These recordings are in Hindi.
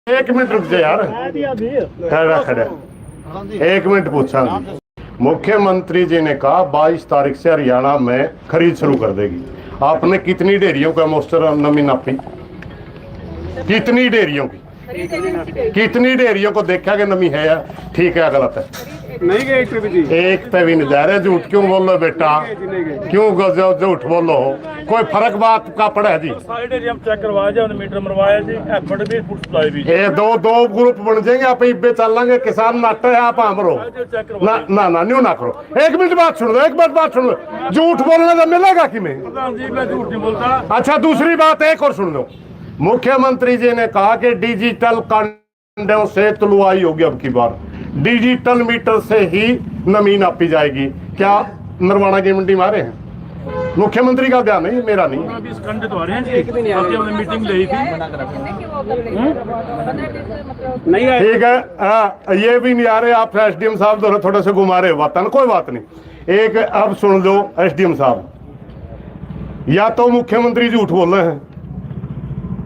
एक मिनट रुक जा यार, खड़ा खड़ा एक मिनट पूछा। मुख्यमंत्री जी ने कहा 22 तारीख से हरियाणा में खरीद शुरू कर देगी। आपने कितनी डेयरियों का मोस्टर नमी नापी? कितनी डेयरियों की, कितनी डेयरियों को देखा कि नमी है या ठीक है गलत है? नहीं गए एक पे भी नहीं जा रहे। झूठ क्यों बोल लो बेटा, क्यों झूठ बोलो? कोई फर्क बात का पड़ा है जी? सारे डेयरी चेक करवाया जी, मीटर मरवाया जी, एफर्ट भी फूड सप्लाई भी। ये दो ग्रुप बन जाएंगे, आप इब्बे चल लेंगे। किसान नाटे है, आप आमरो ना ना न्यू ना करो। एक मिनट बात सुन लो, एक मिनट बात सुन लो। झूठ बोलने का मिलेगा कि मैं? जी मैं झूठ नहीं बोलता। अच्छा दूसरी बात एक और सुन लो। मुख्यमंत्री जी ने कहा कि डिजिटल कांडों से तुलवाई होगी। अब की बार डिजिटल मीटर से ही नमी नापी जाएगी। क्या नरवाना की मंडी मारे हैं? मुख्यमंत्री का ध्यान नहीं, मेरा नहीं। मीटिंग ली थी, ठीक है। ये भी नहीं आ रहे आप एसडीएम साहब, थोड़े से घुमा रहे वतन, कोई बात नहीं। एक अब सुन लो एसडीएम साहब, या तो मुख्यमंत्री झूठ बोल रहे हैं,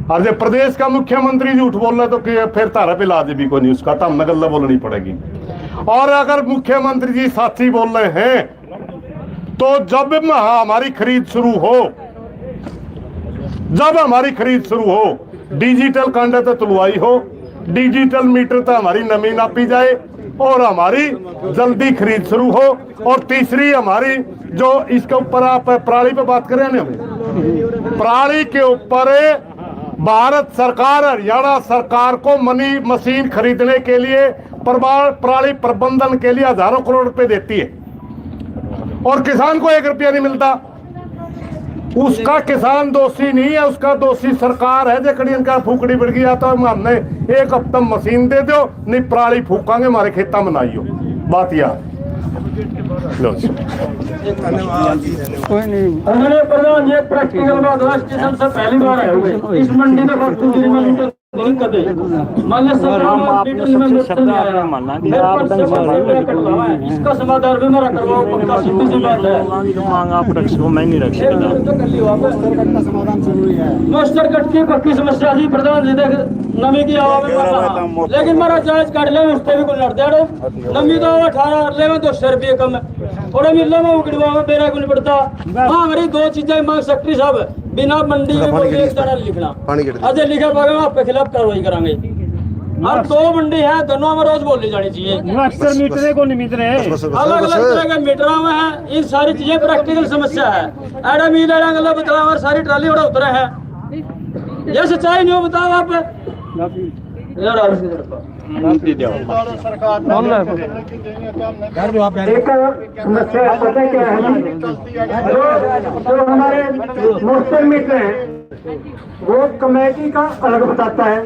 और जब प्रदेश का मुख्यमंत्री झूठ बोल रहा है तो फिर तारा पे ला दे भी कोई नहीं, उसका तो हम गल्ला बोलनी पड़ेगी। और अगर मुख्यमंत्री जी साथी बोल रहे हैं तो जब हमारी खरीद शुरू हो, जब हमारी खरीद शुरू हो, डिजिटल कांडे तो तुलवाई हो, डिजिटल मीटर तो हमारी नमी नापी जाए और हमारी जल्दी खरीद शुरू हो। और तीसरी हमारी जो इसके ऊपर आप पराली पे बात करें ना, पराली के ऊपर भारत सरकार हरियाणा सरकार को मशीन खरीदने के लिए पराली प्रबंधन के लिए हजारों करोड़ रुपए देती है और किसान को 1 रुपया नहीं मिलता। उसका किसान दोषी नहीं है, उसका दोषी सरकार है। जकड़ी इनका फूकड़ी बढ़ गया तो हमने 1 हफ्ता मशीन दे दो, नहीं पराली फूकांगे हमारे खेता में बनाइयो। बात यार कोई नहीं। प्रधान ये प्रैक्टिकल बात स्टेशन से पहली बार आए हुए इस मंडी में दिक्कत है। इसका समाधान भी मेरा करवाओ, पक्का सीधी सी बात है। जो मांग आप रख सको मैं नहीं रख सकता। मास्टर कट की पक्की समस्या थी प्रधान जी, देख नमी की आवाज, लेकिन मेरा जायज काट ले उससे भी कुछ लड़ते हैं। नमी तो 18 ले में 200 रुपये कम है और मिलने में उगड़वा में मेरा कुछ पड़ता। हाँ हमारी 2 चीजें मांग सेक्रेटरी साहब, बिना मंडी के कोई एक तरह लिखना, अजय लिखा पाएगा आपके खिलाफ कार्रवाई करांगे। और 2 मंडी है, दोनों में रोज बोलनी जानी चाहिए। मीटर को नहीं मीटर है, अलग अलग तरह के मीटर में है। इन सारी चीजें प्रैक्टिकल समस्या है। एडा मील बता और सारी ट्राली बड़ा उतरा है, ये सच्चाई नहीं हो? बताओ आप। एक समस्या पता क्या है, जो हमारे मोस्टर मीटर है वो कमेटी का अलग बताता है,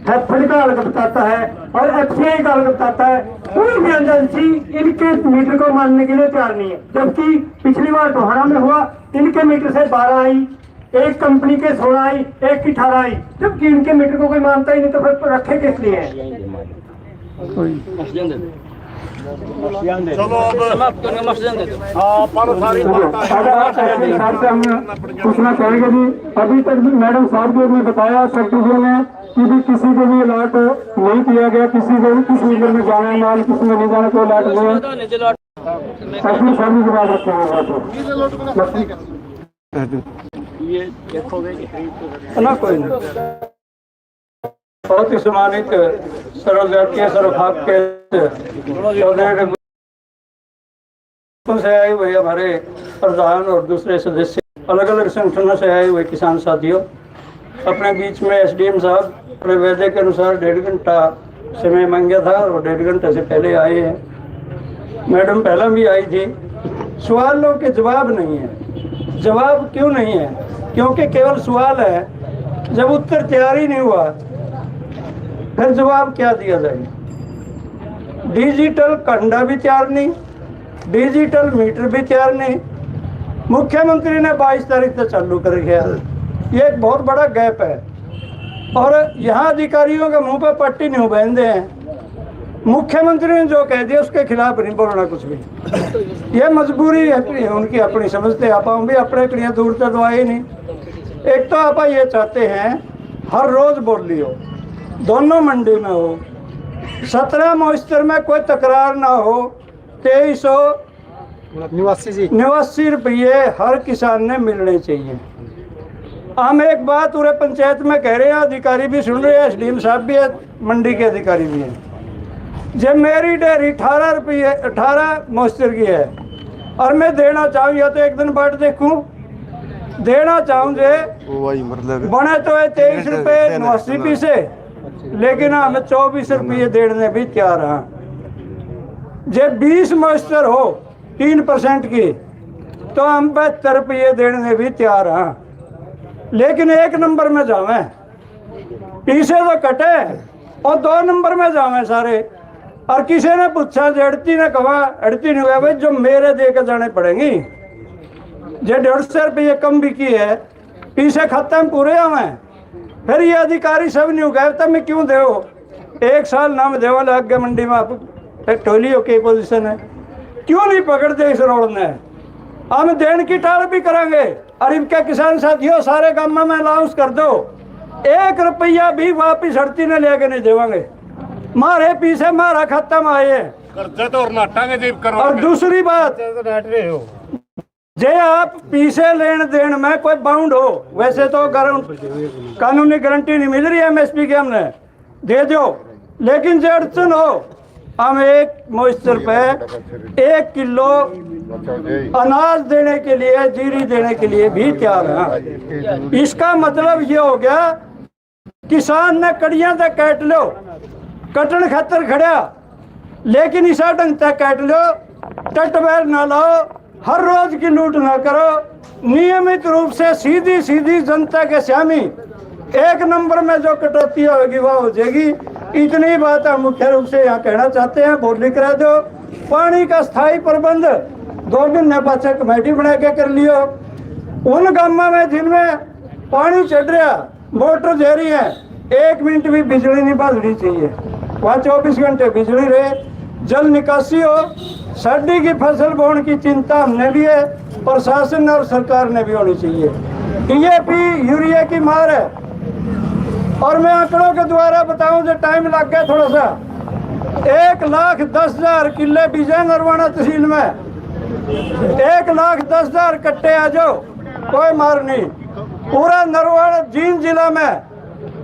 एफएड का अलग बताता है और एफसीआई का अलग बताता है। कोई भी एजेंसी इनके मीटर को मानने के लिए तैयार नहीं है। जबकि पिछली बार टोहाना में हुआ, इनके मीटर से 12 आई, एक कंपनी के 16 आई, एक की 18 आई, जबकि इनके मीटर को कोई मानता ही नहीं, तो फिर रखे किस लिए हैं? चलो पूछना चाहेंगे जी, अभी तक भी मैडम साहब ने बताया सेक्रेटरी ने कि भी किसी को भी अलर्ट नहीं किया गया, किसी को भी किस मीटर में जाना है माल, किसी में नहीं जाना, कोई अलर्ट नहीं है। सेक्रेटरी साहब की बात रखते हैं ये देखोगे ना, कोई नहीं। बहुत ही सम्मानित सर्वजातीय सर्वभाग के से आए हुए हमारे प्रधान और दूसरे सदस्य, अलग अलग संगठनों से आए हुए किसान साथियों, अपने बीच में एसडीएम साहब अपने वादे के अनुसार 1.5 घंटा समय मांगा था और 1.5 घंटे से पहले आए हैं। मैडम पहले भी आई थी। सवालों के जवाब नहीं है। जवाब क्यों नहीं है? क्योंकि केवल सवाल है, जब उत्तर तैयार ही नहीं हुआ फिर जवाब क्या दिया जाए? डिजिटल कंडा भी तैयार नहीं, डिजिटल मीटर भी तैयार नहीं। मुख्यमंत्री ने 22 तारीख से चालू कर दिया। ये एक बहुत बड़ा गैप है और यहाँ अधिकारियों के मुंह पर पट्टी नहीं बांधे हैं। मुख्यमंत्री ने जो कह दिया उसके खिलाफ नहीं बोलना कुछ भी। यह मजबूरी है उनकी, अपनी समझते आप भी अपने कड़ियाँ दूर तक दवाई नहीं। एक तो आप ये चाहते हैं हर रोज बोल लियो, दोनों मंडी में हो, 17 मॉइस्चर में कोई तकरार ना हो, 2389 रुपये हर किसान ने मिलने चाहिए। हम एक बात पूरे पंचायत में कह रहे हैं, अधिकारी भी सुन रहे हैं, SDM साहब भी है, मंडी के अधिकारी भी हैं। जब मेरी डेयरी 18 मॉइस्चर की है और मैं देना चाहूँ या तो एक दिन बाट देखूँ, देना चाहूँ जे बने तो है 23 रुपये 89 पैसे, लेकिन हम 24 रुपये देने भी तैयार हैं। जब 20 मॉइस्चर हो 3% की तो हम 72 रुपये देने भी तैयार हैं, लेकिन 1 नंबर में जावे पीछे तो कटे और 2 नंबर में जावे सारे। और किसी ने पूछा जड़ती ने कहा, अड़ती नहीं हुआ भाई जो मेरे दे के जाने पड़ेंगी, जो 150 रुपये कम बिकी है पीछे खत्म पूरे हमें। फिर ये अधिकारी सब नहीं उगाए तब मैं क्यों दे 1 साल नाम देवा लग गया मंडी में, आप टोली की पोजीशन है, क्यों नहीं पकड़ते इस रोड ने? हम देन की टाल भी करेंगे। और इनके किसान साथियों सारे गाँव में अनाउंस कर दो, 1 रुपया भी वापिस हड़ती ने लेके नहीं देवांगे, मारे पीछे मारा खत्म आए। और दूसरी बात, जे आप पीछे लेन देन में कोई बाउंड हो, वैसे तो कानूनी गारंटी नहीं मिल रही है MSP के, हमने दे दो, लेकिन जो अड़चन हो हम 1 मॉइस्चर पे 1 किलो अनाज देने के लिए, जीरी देने के लिए भी तैयार हैं। इसका मतलब ये हो गया किसान ने कड़ियां तक काट लो, कटन खातर खड़ा, लेकिन इसा ढंग तक काट लो, टटबैर ना लाओ, हर रोज की लूट ना करो, नियमित रूप से सीधी सीधी जनता के सामने 1 नंबर में जो कटौती होगी वह हो जाएगी। इतनी बात हम मुख्य रूप से यहाँ कहना चाहते हैं। बोली करा दो, पानी का स्थायी प्रबंध 2 दिन में बच्चे कमेटी बना के कर लियो। उन गाँवों में जिनमें पानी चढ़ रहा, मोटर जा रही है, 1 मिनट भी बिजली नहीं बदलनी चाहिए, वहाँ 24 घंटे बिजली रहे, जल निकासी हो। सर्दी की फसल बोने की चिंता हमने भी है, प्रशासन और सरकार ने भी होनी चाहिए। DAP यूरिया की मार है, और मैं आंकड़ों के द्वारा बताऊं जो टाइम लग गया थोड़ा सा, 1,10,000 किले बीजे नरवाना तहसील में, 1,10,000 कट्टे आ जाओ, कोई मार नहीं। पूरा नरवाना जींद जिला में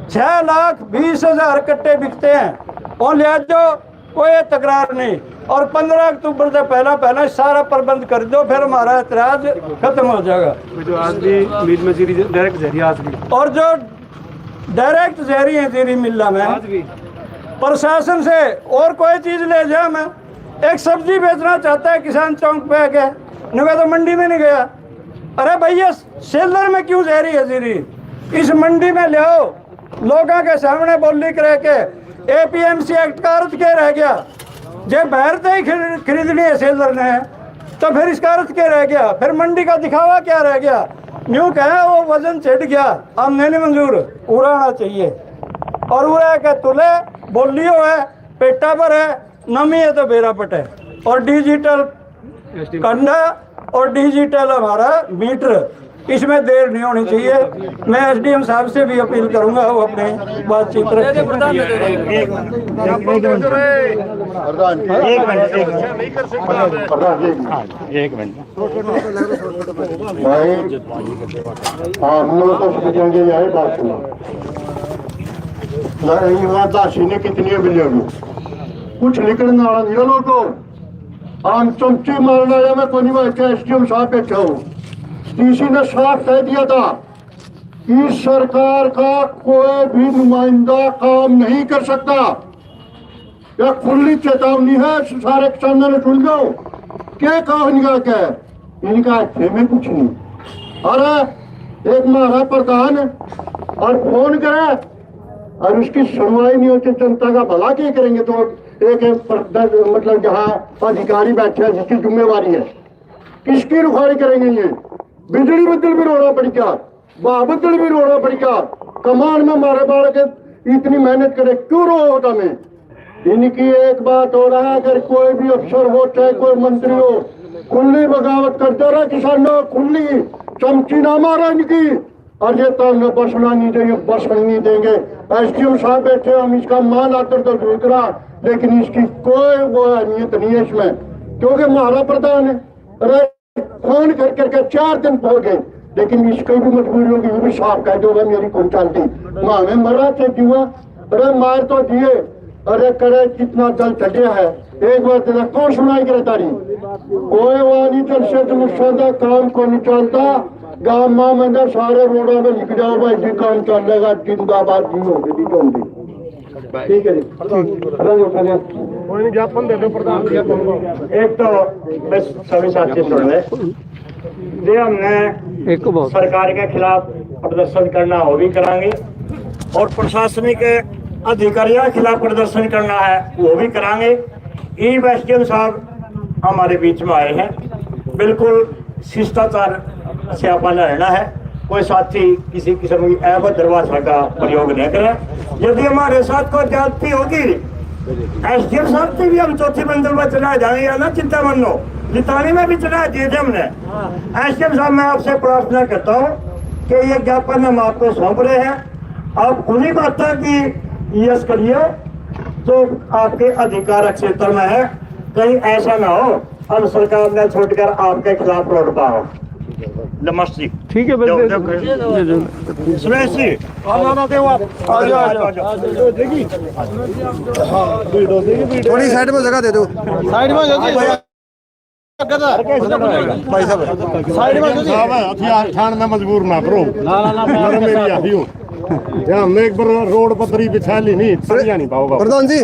6,20,000 कट्टे बिकते हैं, और ले जाओ, कोई तकरार नहीं। और 15 अक्टूबर से पहला सारा प्रबंध कर दो, फिर हमारा एतराज खत्म हो जाएगा। जो आज भी मीट में जीरी डायरेक्ट जहरी आज भी, और जो डायरेक्ट जहरी है जीरी मिल्ला में, प्रशासन से और कोई चीज ले जाए, मैं एक सब्जी बेचना चाहता है किसान चौक पे आके, नहीं तो मंडी में नहीं गया, अरे भैया सेलर में क्यों जहरी है जीरी, इस मंडी में ले आओ, लोगों के सामने बोली करे के APMC एक्ट का अर्थ क्या रह गया? जब बाहर से ही खरीदनी है सेलर ने, तो फिर इसका अर्थ क्या रह गया? फिर मंडी का दिखावा क्या रह गया? न्यू कहे वो वजन चढ़ गया, हमने नहीं मंजूर, उड़ाना चाहिए। और उड़ा के तुले बोलियो है, पेटा पर है, नमी है तो बेरा पट है। और डिजिटल कंडा और डिजिटल हमारा मीटर, इसमें देर नहीं होनी चाहिए। मैं SDM साहब से भी अपील करूंगा वो अपने बातचीत रखें। एक मिनट भाई, हाँ हम लोग तो समझेंगे, यही बात सुनो। दासी ने कितनी मिलेगी, कुछ निकलने वाला नहीं लोगों को, हम चमची मारना है। मैं कोई नहीं, SDM साहब बैठा हूँ, DC ने साफ कह दिया था कि सरकार का कोई भी नुमाइंदा काम नहीं कर सकता। यह खुली चेतावनी है, सारे किसानों ने सुन लो। क्या कहा इनका, क्या इनका अच्छे में कुछ नहीं। अरे एक हमारा प्रधान और फोन करे और उसकी सुनवाई नहीं होती, जनता का भला क्या करेंगे? तो एक मतलब जहाँ अधिकारी बैठे हैं जिसकी जिम्मेवारी है, किसकी रुखाड़ी करेंगे? ये बिजली बदल भी रोना पड़ गया, बदल भी रोना पड़ गया, कमान में मारे मारे के इतनी मेहनत करे, क्यों रो होता में? इनकी एक बात हो रहा है, अगर कोई भी अफसर हो चाहे कोई मंत्री हो, खुली बगावत करते रहा किसानों, खुली चमची ना मारा इनकी, और ये तो हमें बसना नहीं चाहिए, बसने नहीं देंगे। एसडीएम साहब बैठे, हम इसका मान आदर तो जरूर रहा, लेकिन इसकी कोई वो अहमियत नहीं है इसमें, क्योंकि हमारा प्रधान है। अरे फोन कर करके 4 दिन हो गए, लेकिन इसकी भी मजबूरी होगी, ये भी साफ कह दो मेरी कौन चलती मामे मरा थे क्यों। अरे मार तो दिए, अरे करे कितना जल चढ़े है, एक बार तेरा कौन सुनाई करे तारी, कोई वाली चल से मुश्किल काम को नहीं चलता। गाँव माँ में सारे रोडों में लिख जाओ भाई जी काम चलेगा, जिंदाबाद जी होगी होंगी। ठीक है जी, ज्ञापन दे दो प्रधान। एक तो बस सभी साथी सुन ले, जो हमने सरकार के खिलाफ प्रदर्शन करना वो भी कराएंगे, और प्रशासनिक अधिकारियों के खिलाफ प्रदर्शन करना है वो भी कराएंगे। ई एसडीएम साहब हमारे बीच में आए हैं, बिल्कुल शिष्टाचार से अपन रहना है, कोई साथी किसी किस्म की अभद्र भाषा का प्रयोग नहीं करें। यदि हमारे साथ कोई ज्यादती होगी, एसडीएम साहब से भी हम चौथी मंजिल पर चढ़ा जाएंगे, या ना चिंता मनो, जितानी में भी चढ़ा दिए थे हमने। एसडीएम साहब मैं आपसे प्रार्थना करता हूँ कि ये ज्ञापन हम आपको सौंप रहे हैं, आप उन्हीं बातों की यश करिए जो आपके अधिकार क्षेत्र में है। कहीं ऐसा ना हो हम सरकार ने छोड़कर आपके खिलाफ लौट पाओ। नमस्ते। ठीक है, सुरेश जी थोड़ी साइड में जगह दे दो, साइड में भाई साहब साइड में हथियार ठान में मजबूर ना करो। मेरी आई हूँ, हमने एक बार रोड पतरी बिछा ली नहीं, सरिया नहीं पाओगा प्रधान जी।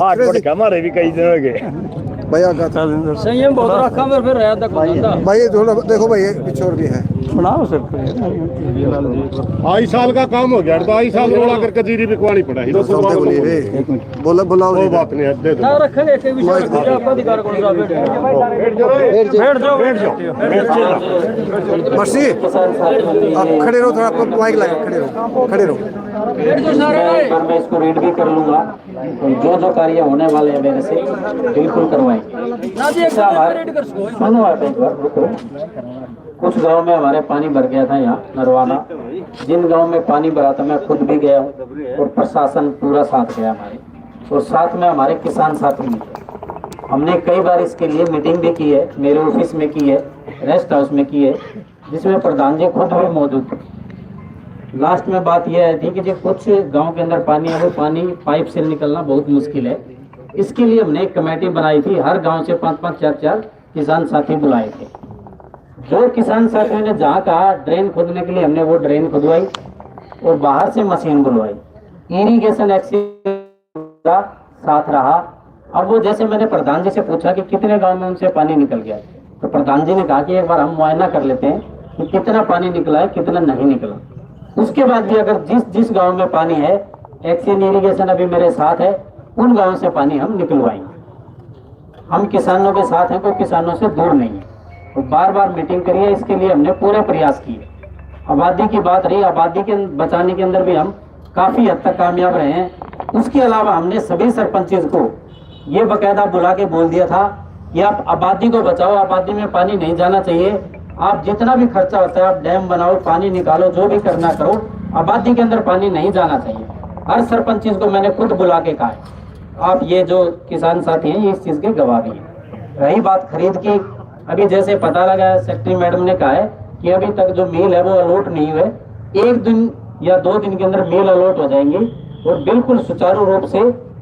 हमारे भी कई दिन हो गए भैया संयम बहुत रखा, मैं फिर रहता भाई थोड़ा देखो भाई, पीछे और भी है। आई साल का काम हो गया, तो आई साल रोड़ा करके जीरी बिकवानी पड़ा ही। बोलिए रे, बोला बुलाओ, कोई बात नहीं है, दे दो। रखेंगे एक विषय आपका अधिकार कौन सा, मर्सी आप खड़े रहो, थोड़ा आपको माइक लगा, खड़े रहो, खड़े रहो। मैं इसको रीड भी कर लूंगा, जो जो कार्य होने वाले हैं मेरे से बिल्कुल करवाएंगे। सुनो आप एक बार रुको। कुछ गांव में हमारे पानी भर गया था, यहाँ नरवाना, जिन गांव में पानी भरा था मैं खुद भी गया हूँ, और प्रशासन पूरा साथ गया हमारे, और साथ में हमारे किसान साथी भी थे। हमने कई बार इसके लिए मीटिंग भी की है, मेरे ऑफिस में की है, रेस्ट हाउस में की है, जिसमें प्रधान जी खुद भी मौजूद थे। लास्ट में बात यह थी कि जो कुछ गांव के अंदर पानी है, वो पानी पाइप से निकलना बहुत मुश्किल है। इसके लिए हमने एक कमेटी बनाई थी, हर गांव से 5-5, 4-4 किसान साथी बुलाए थे। जो किसान साथियों ने जहाँ कहा ड्रेन खोदने के लिए, हमने वो ड्रेन खुदवाई और बाहर से मशीन बुलवाई। इरिगेशन एक्सीडेंट का साथ रहा। अब वो जैसे मैंने प्रधान जी से पूछा कि कितने गाँव में उनसे पानी निकल गया, तो प्रधान जी ने कहा कि एक बार हम मुआयना कर लेते हैं कि कितना पानी निकला है, कितना नहीं निकला। उसके बाद भी अगर जिस गांव में पानी है, एक्शन इरिगेशन अभी मेरे साथ है, उन गांवों से पानी हम निकलवाएंगे। हम किसानों के साथ हैं, कोई किसानों से दूर नहीं है। तो बार बार मीटिंग करिए, इसके लिए हमने पूरे प्रयास किए। आबादी की बात रही, आबादी के बचाने के अंदर भी हम काफ़ी हद तक कामयाब रहे हैं। उसके अलावा हमने सभी सरपंचों को ये बाकायदा बुला के बोल दिया था कि आप आबादी को बचाओ, आबादी में पानी नहीं जाना चाहिए। आप जितना भी खर्चा होता है, आप डैम बनाओ, पानी निकालो, जो भी करना करो, आबादी के अंदर पानी नहीं जाना चाहिए। हर सरपंच को मैंने खुद बुला के कहा है। आप ये जो किसान साथी हैं, ये इस चीज़ के गवाह भी हैं। रही बात खरीद की, अभी जैसे पता लगा है, सेक्रेटरी मैडम ने कहा है कि अभी तक जो मील है वो अलॉट नहीं हुए, 1 दिन या 2 दिन के अंदर मील अलॉट हो जाएंगी और बिल्कुल सुचारू रूप से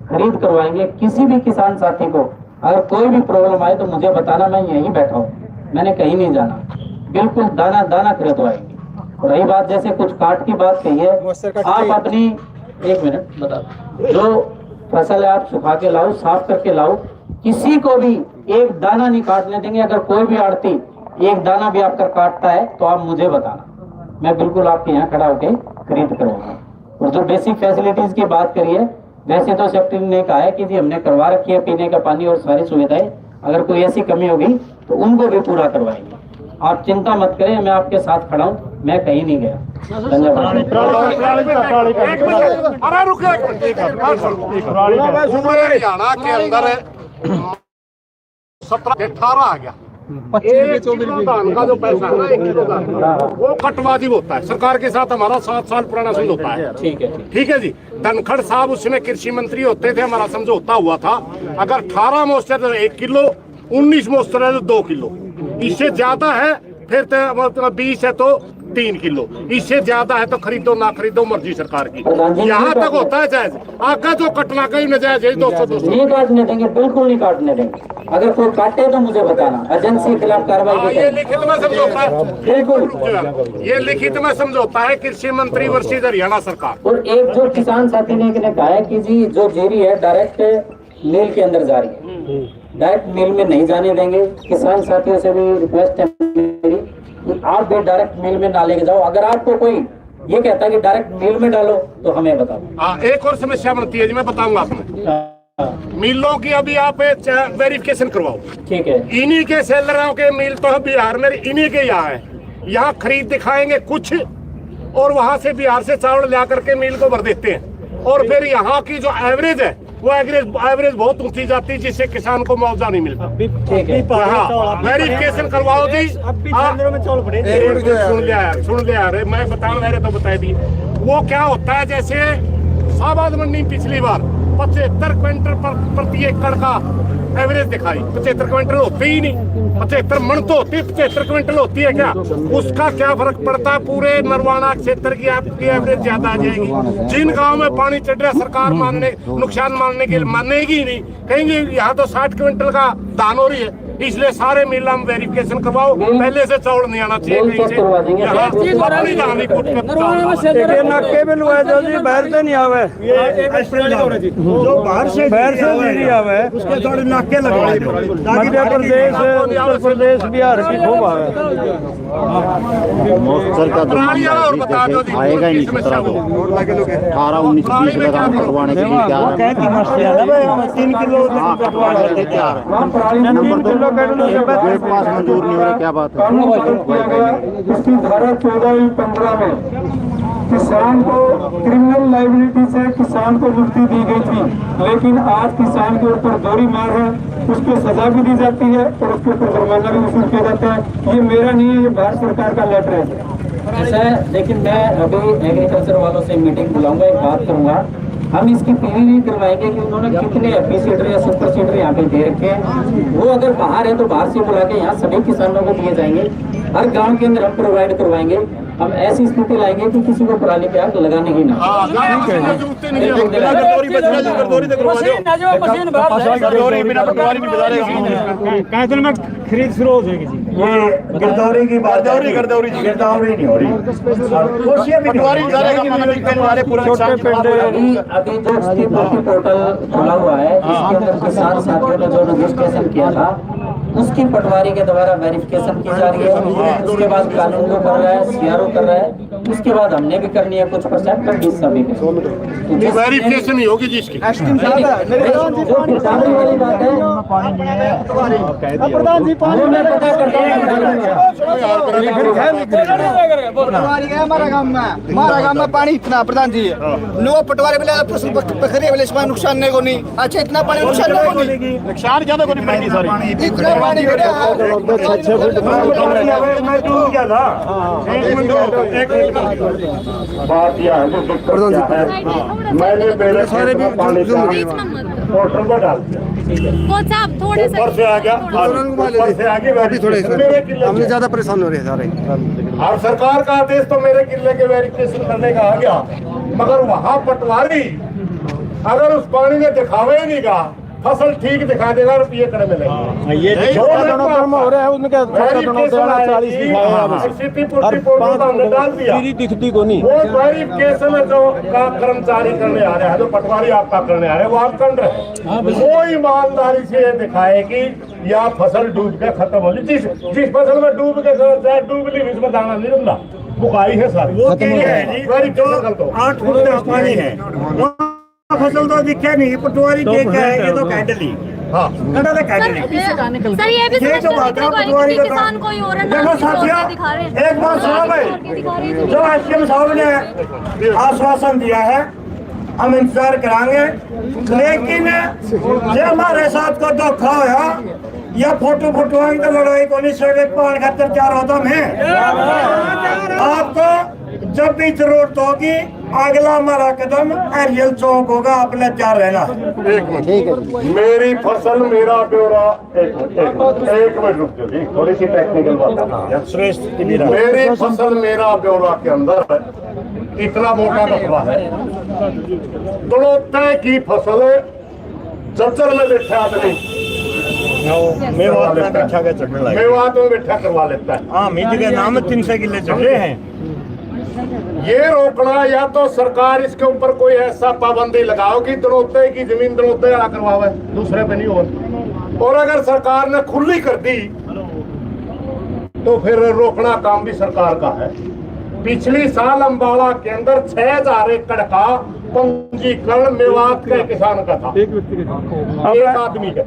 खरीद करवाएंगे। किसी भी किसान साथी को अगर कोई भी प्रॉब्लम आए तो मुझे बताना, मैं यहीं बैठा हूँ, मैंने कहीं नहीं जाना, बिल्कुल दाना दाना खरीदवाएंगे। और रही बात जैसे कुछ काट की बात कही है, आप अपनी 1 मिनट बता, जो फसल है आप सुखा के लाओ, साफ करके लाओ, किसी को भी एक दाना नहीं काटने देंगे। अगर कोई भी आड़ती एक दाना भी आपका काटता है तो आप मुझे बताना, मैं बिल्कुल आपके यहाँ खड़ा होकर खरीद करूँगा। और जो बेसिक फैसिलिटीज की बात करी है, वैसे तो सेक्रेटरी ने कहा है कि जी हमने करवा रखी है पीने का पानी और सारी सुविधाएं, अगर कोई ऐसी कमी होगी तो उनको भी पूरा करवाएंगे। आप चिंता मत करें, मैं आपके साथ खड़ा हूँ, मैं कहीं नहीं गया। धन्यवाद। हरियाणा के अंदर 17 18 आ गया, 1 किलो धान का जो पैसा है ना, 1 किलो धान का, वो कटवाजिब होता है। सरकार के साथ हमारा 7 साल पुराना समझौता है। ठीक है जी। धनखड़ साहब उसमें कृषि मंत्री होते थे, हमारा समझौता हुआ था, अगर 18 मॉइस्चराइजर 1 किलो, 19 मॉइस्चराइजर 2 किलो, इससे ज्यादा है फिर 20 है तो 3 किलो, इससे ज्यादा है तो खरीदो ना खरीदो मर्जी सरकार की। यहाँ तक होता है जायज, आगे जो कटना का ही नजायज है 200 नहीं काटने देंगे, बिल्कुल नहीं काटने देंगे। अगर कोई काटे तो मुझे बताना, एजेंसी के खिलाफ कार्रवाई ये लिखित में समझौता है, बिल्कुल ये लिखित में समझौता है कृषि मंत्री वर्सेज हरियाणा सरकार। और एक जो किसान साथी ने कहा है कि जी जो जीरी है डायरेक्ट मिल के अंदर जा रही है, डायरेक्ट मिल में नहीं जाने देंगे। किसान साथियों से भी रिक्वेस्ट है मेरी कि आप भी डायरेक्ट मिल में ना लेके जाओ। अगर आपको कोई ये कहता है कि डायरेक्ट मिल में डालो तो हमें बताओ। एक और समस्या बनती है जी, मैं बताऊंगा आपको। मिलों की अभी आप वेरिफिकेशन करवाओ, ठीक है। इन्हीं के सेलरों के मिल तो बिहार में इन्हीं के यहाँ है, यहाँ खरीद दिखाएंगे कुछ और वहां से बिहार से चावल ला करके मिल को भर देते हैं, और फिर यहाँ की जो एवरेज है वो एवरेज बहुत ऊंची जाती है, जिससे किसान को मुआवजा नहीं मिलता। वेरिफिकेशन करवाओ जी। सुन लिया अरे मैं बताऊं, मेरे तो बता दी। वो क्या होता है, जैसे शाहबाद मंडी पिछली बार 75 क्विंटल प्रति एकड़ का एवरेज दिखाई, 75 क्विंटल होती ही नहीं, 75 मन तो होती, 75 क्विंटल होती है क्या? उसका क्या फर्क पड़ता है? पूरे नरवाना क्षेत्र की आपकी एवरेज ज्यादा आ जाएगी। जिन गांव में पानी चढ़ रहा है सरकार नुकसान मानने के लिए मानेगी ही नहीं, कहेंगे यहाँ तो 60 क्विंटल का धान हो रही है, इसलिए सारे मिला में वेरिफिकेशन करवाओ, पहले से चावल नहीं आना चाहिए। नाके पे लुआ दो जी, बाहर से नहीं आवे, जो बाहर से नहीं आवे उसके थोड़े नाके लगवाए दो। मध्य प्रदेश, उत्तर प्रदेश, बिहार की खूब आवे। और बता दो आएगा ही नहीं 18-19 लगा करवाने के लिए क्या 3 किलो गेट पास मंजूर नहीं हो रहा, क्या बात है? इसकी धारा 14-15 में किसान को क्रिमिनल लाइबिलिटी से किसान को मुक्ति दी गई थी, लेकिन आज किसान के ऊपर दोहरी मार है, उसको सजा भी दी जाती है और उसके ऊपर जुर्माना भी वसूल किया जाता है। ये मेरा नहीं है, ये भारत सरकार का लेटर है। ऐसा है, लेकिन मैं अभी एग्रीकल्चर वालों से मीटिंग बुलाऊंगा, एक बात करूंगा, हम इसकी पीवी भी करवाएंगे कि उन्होंने कितने एपी सीडर या सुपर सीडर यहाँ पे दे रखे हैं। वो अगर बाहर है तो बाहर से बुला के यहाँ सभी किसानों को दिए जाएंगे, हर गांव के अंदर हम प्रोवाइड करवाएंगे। हम ऐसी स्थिति लाएंगे कि किसी को पराली पे आग लगाने ही ना। खरीद शुरू हो जाएगी जी। ये गिरदौरी की बात, गिरदौरी नहीं हो रही, अभी जो पोर्टल खुला हुआ है इसके अंदर किसान साथियों ने जो रजिस्ट्रेशन किया था उसकी पटवारी के द्वारा वेरिफिकेशन की जा रही है। उसके बाद कानून को कर रहा है, सीआरओ कर रहा है, उसके बाद हमने भी करनी है कुछ % कर 20 सभी के वेरिफिकेशन ही होगी जिसकी जो किसानी वाली बात है प्रधान जी वो मैं पता करता हमारा गांव में पानी इतना प्रधान जी नो पटवारी पखरी वाले इसमें नुकसान नहीं को नहीं। अच्छा इतना पानी नुकसान नहीं नुकसान ज्यादा को नहीं पड़ेगी सारी इतना पानी गिरा बात यह है जो मैंने मेरे सारे भी मोटर को डाल थोड़े से आ गया, ऊपर से आगे हमने ज्यादा परेशान हो रहे हैं सारे। और सरकार का आदेश तो मेरे किले के वेरिफिकेशन करने का आ गया, मगर वहाँ पटवारी अगर उस पानी में दिखावे ही नहीं का फसल ठीक दिखा देगा, रुपये कड़े मिलेंगे। ये हो रहा है उनका डाल दिया दिखती को नहीं। वो वेरिफिकेशन जो का कर्मचारी करने आ रहा है, जो पटवारी आपका करने आ रहे हैं, वो आप कर रहे हैं। वो ईमानदारी से दिखाए कि यह फसल डूब के खत्म हो रही, जिस फसल में डूब ली इसमें दाना नहीं मिलता, बुकाई है सारी। वो जो 8 फुट का पानी है फसल तो दिखे नहीं, पटवारी के क्या है, ये तो कैंडली। हाँ सर ये भी ये जो बात है पटवारी का किसान कोई और देखो साथियों, एक बात सुनो भाई, जो एसडीएम साहब ने आश्वासन दिया है हम इंतजार कराएंगे, लेकिन जो हमारे साथ को धोखा होया या फोटो फुटवाएंगे तो लड़ाई को नहीं सके पान खातर चार होता मैं आपको जब भी जरूरत होगी अगला हमारा कदम एरियल चौक होगा, अपने चार रहना। एक मिनट, मेरी फसल मेरा ब्यौरा। एक मिनट रुक जाओ जी, थोड़ी सी टेक्निकल बात। मेरी फसल मेरा ब्यौरा के अंदर इतना मोटा रकबा है। दड़ोते की फसल जज्जर में बैठा आदमी मेवात में बैठा करवा लेता है। हाँ, मीठी के नाम 300 किले चले हैं। ये रोकना, या तो सरकार इसके ऊपर कोई ऐसा पाबंदी लगाओ कि दड़ोते की जमीन दड़ोते वाला करवावे, दूसरे पे नहीं हो। और अगर सरकार ने खुली कर दी तो फिर रोकना काम भी सरकार का है। पिछली साल अम्बाला के अंदर 6000 एकड़ का पंजीकरण मेवात के किसान का था, एक आदमी का।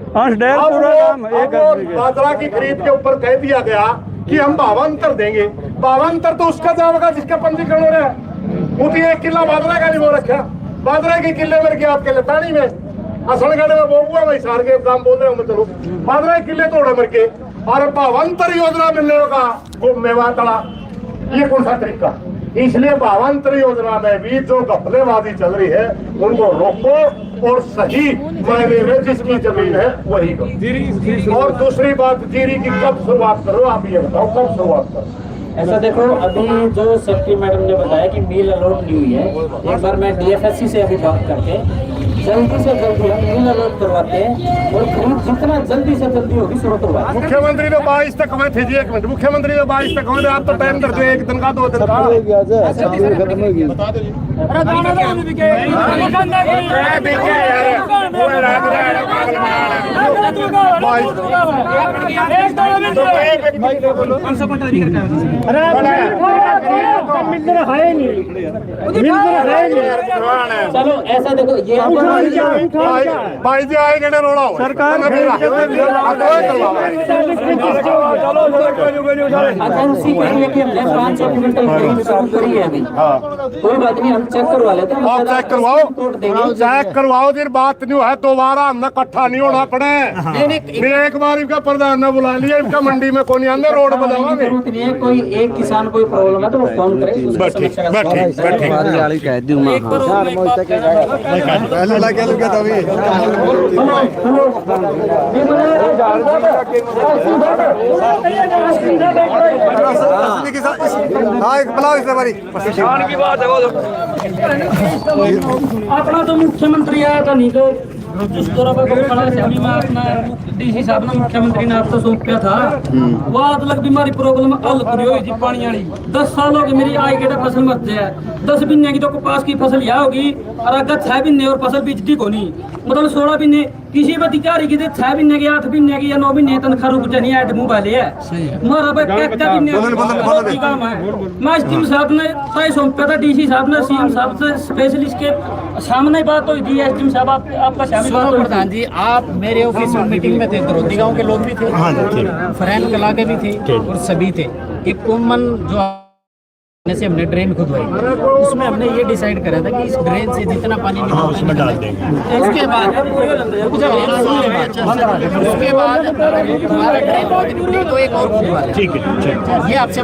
बाजरा की खरीद के ऊपर कह दिया गया कि हम भावांतर देंगे। भावांतर तो उसका जाएगा जिसका पंजीकरण हो रहा है। मुझे 1 किला बाजरा का नहीं वो रखा, बाजरा के किले मेरे के आपके लतानी में असलगढ़ में बोबुआ में सार के काम बोल रहे हो। मैं चलो बाजरा के किले तोड़े मेरे के, और भावांतर योजना मिलने का वो मेवातड़ा, ये कौन सा तरीका? इसलिए भावांतर योजना में भी जो घपलेबाजी चल रही है उनको रोको और सही मायने में जिसकी जमीन है वही करो। और दूसरी बात, जीरी की कब शुरुआत करो, आप ये बताओ कब शुरुआत करो? ऐसा देखो, अभी जो सेक्रेटरी मैडम ने बताया कि मील अलॉट नहीं हुई है, एक बार मैं डीएफएससी से अभी बात करके जल्दी से जल्दी हम मील अलॉट करवाते हैं और खरीद जितना जल्दी से जल्दी होगी शुरू करवाते हैं। मुख्यमंत्री ने 22 तक हुए थे जी, 1 मिनट, मुख्यमंत्री ने 22 तक हुए थे, आप तो टाइम करते हैं 1 दिन का 2 दिन का। चलो ऐसा देखो, ये भाई जी आएंगे ना रोड़ा हो सरकार एजेंसी के लिए कि हमने 500 क्विंटल खरीद शुरू करी है अभी। कोई बात नहीं, हम चेक करवा लेते हैं। आप चेक करवाओ फिर बात नहीं है, दोबारा हमने इकट्ठा नहीं होना पड़े। मैं एक बार इनका प्रधान ने बुला लिया, इनका मंडी में कौन आंदे रोड बनावांगे। जरूरत नहीं है, कोई एक किसान कोई प्रॉब्लम है तो वो फोन करे। अपना तो मुख्यमंत्री आया था नहीं तो जिस तरह का अभी मैं अपना डीसी साहब ने मुख्यमंत्री ने आपको सौंपया था, वो अलग बीमारी प्रॉब्लम हल करी हुई थी पानी वाली। 10 सालों की मेरी आई के फसल मर जाए, 10 महीने की तो कपास की फसल यह होगी और अगर 6 महीने और फसल बीजती को नहीं, मतलब 16 महीने किसी भी अधिकारी की 6 महीने की 8 महीने की या 9 महीने तनख्वाह रुक जानी है, मुँह वाले है मारा भाई क्या महीने काम है। मैं एसडीएम साहब ने तय सौंपया था, डीसी साहब ने सीएम साहब से स्पेशलिस्ट के सामने बात हुई थी। एसडीएम साहब आपका प्रधान जी, आप मेरे ऑफिस में मीटिंग में थे, द्रोदी गांव के लोग भी थे, फरैन कला के भी थे और सभी थे। एक कॉमन जो से हमने ड्रेन खुदवाई, उसमें हमने ये डिसाइड करा था कि इस ड्रेन से जितना पानी निकला उसमें डाल देंगे। उसके बाद हमारा ड्रेन तो एक और खुदवा, ठीक है, ये आपसे